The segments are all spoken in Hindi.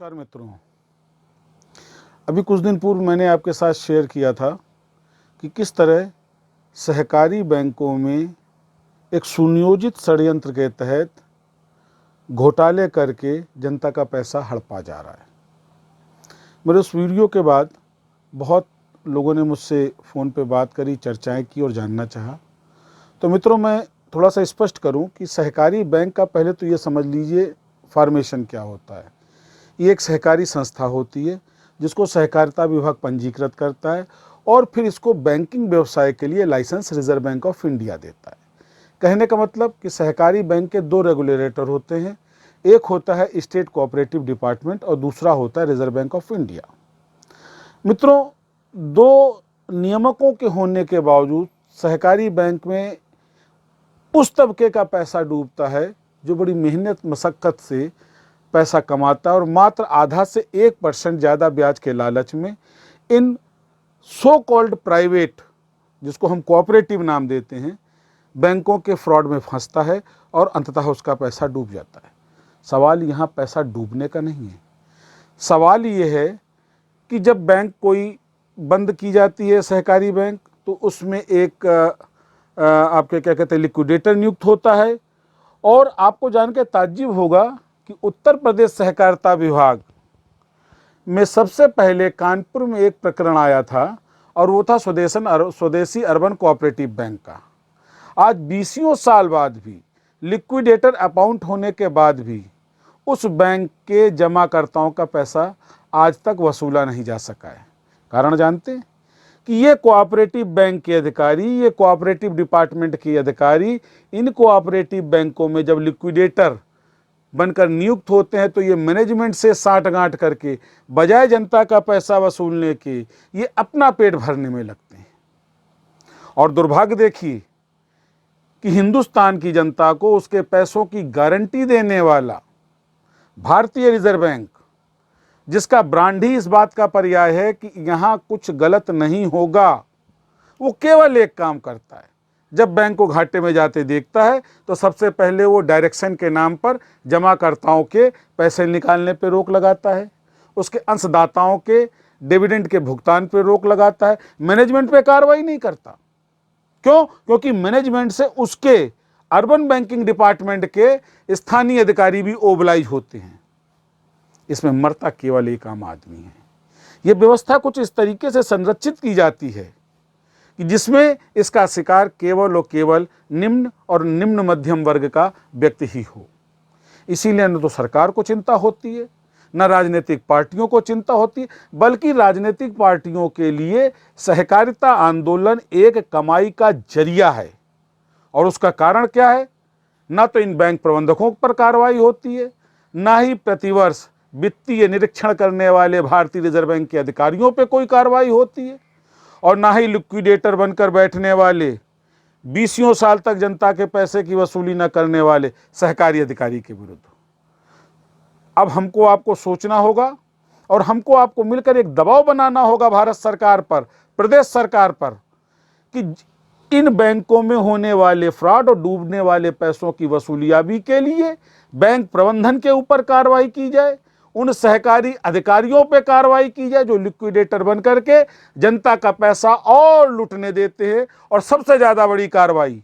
नमस्कार मित्रों। अभी कुछ दिन पूर्व मैंने आपके साथ शेयर किया था कि किस तरह सहकारी बैंकों में एक सुनियोजित षड्यंत्र के तहत घोटाले करके जनता का पैसा हड़पा जा रहा है। मेरे उस वीडियो के बाद बहुत लोगों ने मुझसे फ़ोन पे बात करी, चर्चाएं की और जानना चाहा। तो मित्रों, मैं थोड़ा सा स्पष्ट करूं कि सहकारी बैंक का पहले तो ये समझ लीजिए फॉर्मेशन क्या होता है। ये एक सहकारी संस्था होती है जिसको सहकारिता विभाग पंजीकृत करता है और फिर इसको बैंकिंग व्यवसाय के लिए licence reserve bank of India देता है। कहने का मतलब कि सहकारी बैंक के दो रेगुलेटर होते हैं, एक होता है स्टेट कोऑपरेटिव डिपार्टमेंट और दूसरा होता है रिजर्व बैंक ऑफ इंडिया। मित्रों, दो नियामकों के होने के बावजूद सहकारी बैंक में उस तबके का पैसा डूबता है जो बड़ी मेहनत मशक्क़त से पैसा कमाता है और मात्र आधा से 1% ज़्यादा ब्याज के लालच में इन सो कॉल्ड प्राइवेट, जिसको हम कोऑपरेटिव नाम देते हैं, बैंकों के फ्रॉड में फंसता है और अंततः उसका पैसा डूब जाता है। सवाल यहाँ पैसा डूबने का नहीं है, सवाल ये है कि जब बैंक कोई बंद की जाती है सहकारी बैंक, तो उसमें एक आपके क्या कहते हैं लिक्विडेटर नियुक्त होता है। और आपको जान के ताज्जुब होगा कि उत्तर प्रदेश सहकारिता विभाग में सबसे पहले कानपुर में एक प्रकरण आया था और वो था स्वदेशी अर्बन कोऑपरेटिव बैंक का। आज 20 साल बाद भी, लिक्विडेटर अपॉइंट होने के बाद भी, उस बैंक के जमाकर्ताओं का पैसा आज तक वसूला नहीं जा सका है। कारण जानते हैं कि ये कोऑपरेटिव बैंक के अधिकारी, ये कोऑपरेटिव डिपार्टमेंट के अधिकारी इन कोऑपरेटिव बैंकों में जब लिक्विडेटर बनकर नियुक्त होते हैं तो ये मैनेजमेंट से साठगांठ करके बजाय जनता का पैसा वसूलने के ये अपना पेट भरने में लगते हैं। और दुर्भाग्य देखिए कि हिंदुस्तान की जनता को उसके पैसों की गारंटी देने वाला भारतीय रिजर्व बैंक, जिसका ब्रांड ही इस बात का पर्याय है कि यहाँ कुछ गलत नहीं होगा, वो केवल एक काम करता है। जब बैंक को घाटे में जाते देखता है तो सबसे पहले वो डायरेक्शन के नाम पर जमाकर्ताओं के पैसे निकालने पर रोक लगाता है, उसके अंशदाताओं के डिविडेंड के भुगतान पर रोक लगाता है, मैनेजमेंट पे कार्रवाई नहीं करता। क्यों? क्योंकि मैनेजमेंट से उसके अर्बन बैंकिंग डिपार्टमेंट के स्थानीय अधिकारी भी ओबलाइज होते हैं। इसमें मरता केवल एक आम आदमी है। यह व्यवस्था कुछ इस तरीके से संरचित की जाती है कि जिसमें इसका शिकार केवल और केवल निम्न और निम्न मध्यम वर्ग का व्यक्ति ही हो। इसीलिए न तो सरकार को चिंता होती है, न राजनीतिक पार्टियों को चिंता होती है, बल्कि राजनीतिक पार्टियों के लिए सहकारिता आंदोलन एक कमाई का जरिया है। और उसका कारण क्या है? ना तो इन बैंक प्रबंधकों पर कार्रवाई होती है, ना ही प्रतिवर्ष वित्तीय निरीक्षण करने वाले भारतीय रिजर्व बैंक के अधिकारियों पर कोई कार्रवाई होती है, और ना ही लिक्विडेटर बनकर बैठने वाले 20 साल तक जनता के पैसे की वसूली न करने वाले सहकारी अधिकारी के विरुद्ध। अब हमको आपको सोचना होगा और हमको आपको मिलकर एक दबाव बनाना होगा भारत सरकार पर, प्रदेश सरकार पर, कि इन बैंकों में होने वाले फ्रॉड और डूबने वाले पैसों की वसूलियाबी के लिए बैंक प्रबंधन के ऊपर कार्रवाई की जाए, उन सहकारी अधिकारियों पे कार्रवाई की जाए जो लिक्विडेटर बन करके जनता का पैसा और लूटने देते हैं। और सबसे ज्यादा बड़ी कार्रवाई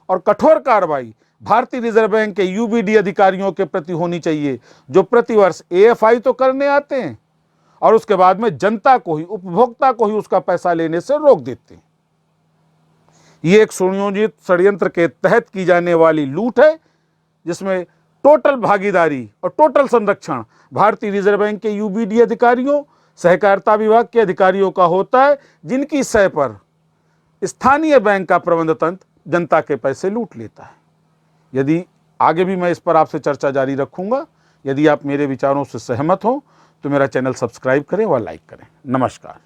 और कठोर कार्रवाई भारतीय रिजर्व बैंक के यूबीडी अधिकारियों के प्रति होनी चाहिए, जो प्रतिवर्ष एएफआई तो करने आते हैं और उसके बाद में जनता को ही, उपभोक्ता को ही उसका पैसा लेने से रोक देते हैं। ये एक सुनियोजित षड्यंत्र के तहत की जाने वाली लूट है, जिसमें टोटल भागीदारी और टोटल संरक्षण भारतीय रिजर्व बैंक के यूबीडी अधिकारियों, सहकारिता विभाग के अधिकारियों का होता है, जिनकी सह पर स्थानीय बैंक का प्रबंध तंत्र जनता के पैसे लूट लेता है। यदि आगे भी मैं इस पर आपसे चर्चा जारी रखूंगा। यदि आप मेरे विचारों से सहमत हो तो मेरा चैनल सब्सक्राइब करें व लाइक करें। नमस्कार।